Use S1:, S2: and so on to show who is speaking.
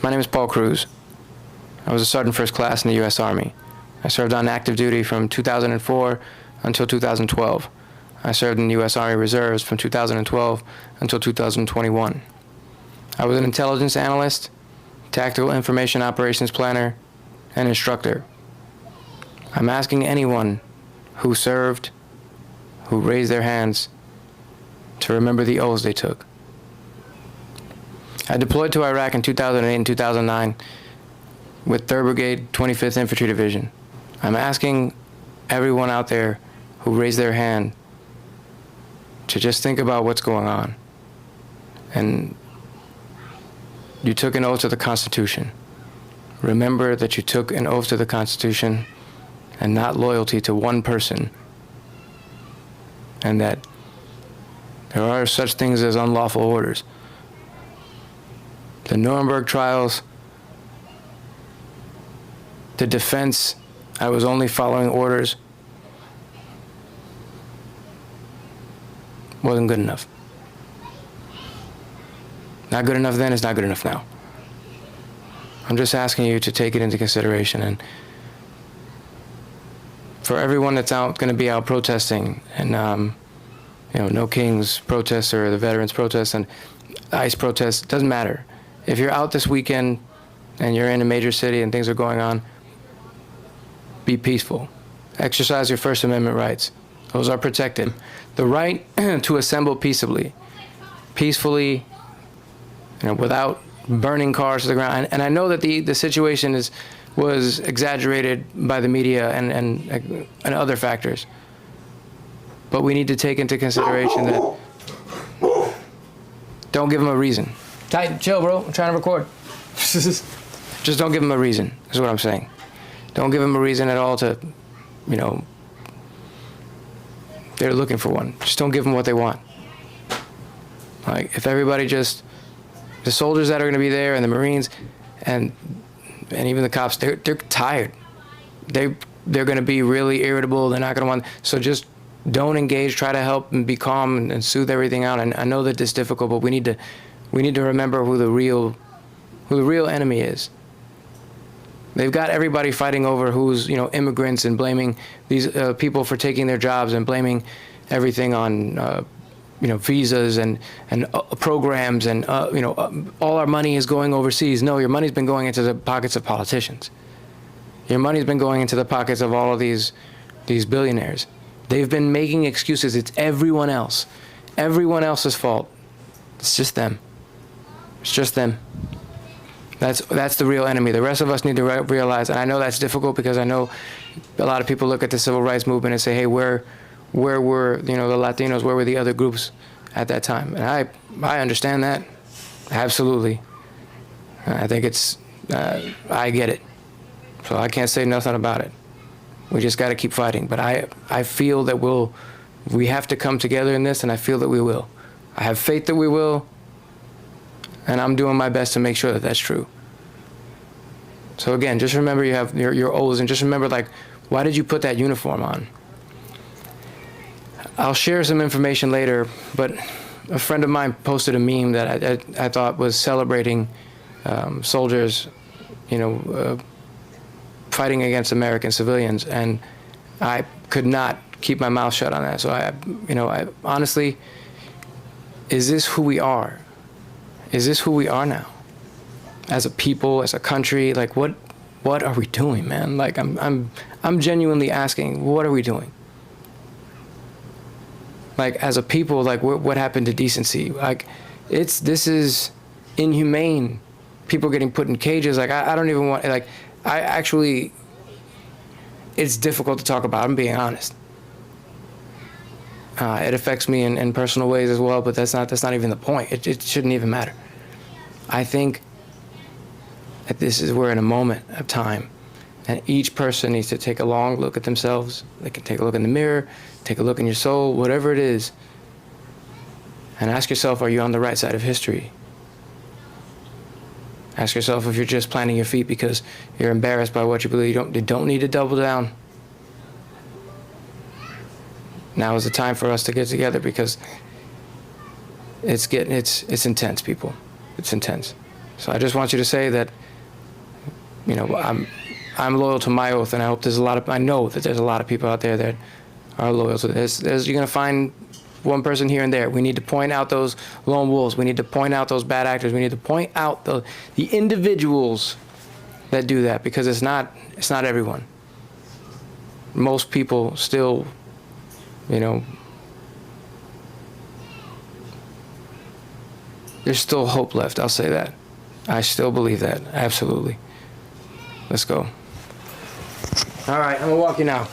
S1: My name is Paul Cruz. I was a sergeant first class in the U.S. Army. I served on active duty from 2004 until 2012. I served in the U.S. Army Reserves from 2012 until 2021. I was an intelligence analyst, tactical information operations planner, and instructor. I'm asking anyone who served, who raised their hands, to remember the oaths they took. I deployed to Iraq in 2008 and 2009 with 3rd Brigade, 25th Infantry Division. I'm asking everyone out there who raised their hand to just think about what's going on. And you took an oath to the Constitution. Remember that you took an oath to the Constitution and not loyalty to one person, and that there are such things as unlawful orders. The Nuremberg trials, the defense, I was only following orders, wasn't good enough. Not good enough then, it's not good enough now. I'm just asking you to take it into consideration, and for everyone that's going to be out protesting, and No Kings protests or the veterans protests and ICE protests, doesn't matter. If you're out this weekend and you're in a major city and things are going on, be peaceful. Exercise your First Amendment rights. Those are protected. The right to assemble peaceably, without burning cars to the ground. And I know that the situation was exaggerated by the media and other factors. But we need to take into consideration that don't give them a reason. Tight, chill, bro. I'm trying to record. Just don't give them a reason, is what I'm saying. Don't give them a reason at all to, they're looking for one. Just don't give them what they want. Like, if everybody just, the soldiers that are going to be there and the Marines and even the cops, they're tired. They're going to be really irritable. They're not going to want, so just don't engage, try to help and be calm and soothe everything out. And I know that it's difficult, but we need to remember who the real enemy is. They've got everybody fighting over who's, immigrants, and blaming these people for taking their jobs and blaming everything on, visas and programs and, all our money is going overseas. No, your money's been going into the pockets of politicians. Your money's been going into the pockets of all of these billionaires. They've been making excuses. It's everyone else. Everyone else's fault. It's just them. It's just them. That's the real enemy. The rest of us need to realize, and I know that's difficult because I know a lot of people look at the civil rights movement and say, hey, where were, the Latinos, where were the other groups at that time? And I understand that, absolutely. I think I get it. So I can't say nothing about it. We just got to keep fighting. But I feel that we have to come together in this, and I feel that we will. I have faith that we will, and I'm doing my best to make sure that that's true. So again, just remember you have your oaths, and just remember, why did you put that uniform on? I'll share some information later, but a friend of mine posted a meme that I thought was celebrating soldiers, fighting against American civilians, and I could not keep my mouth shut on that. So I honestly, is this who we are? Is this who we are now? As a people, as a country, what are we doing, man? I'm genuinely asking, what are we doing? As a people, what happened to decency? This is inhumane. People getting put in cages. I don't even want, it's difficult to talk about, I'm being honest. It affects me in personal ways as well, but that's not even the point. It shouldn't even matter. I think that we're in a moment of time, and each person needs to take a long look at themselves. They can take a look in the mirror, take a look in your soul, whatever it is, and ask yourself, are you on the right side of history? Ask yourself if you're just planting your feet because you're embarrassed by what you believe. You don't need to double down. Now is the time for us to get together because it's intense, people. It's intense. So I just want you to say that, you know, I'm loyal to my oath, and I hope I know that there's a lot of people out there that are loyal to this. You're going to find one person here and there. We need to point out those lone wolves. We need to point out those bad actors. We need to point out the individuals that do that, because it's not everyone. Most people still, you know, there's still hope left. I'll say that. I still believe that. Absolutely. Let's go. All right, I'm gonna walk you now.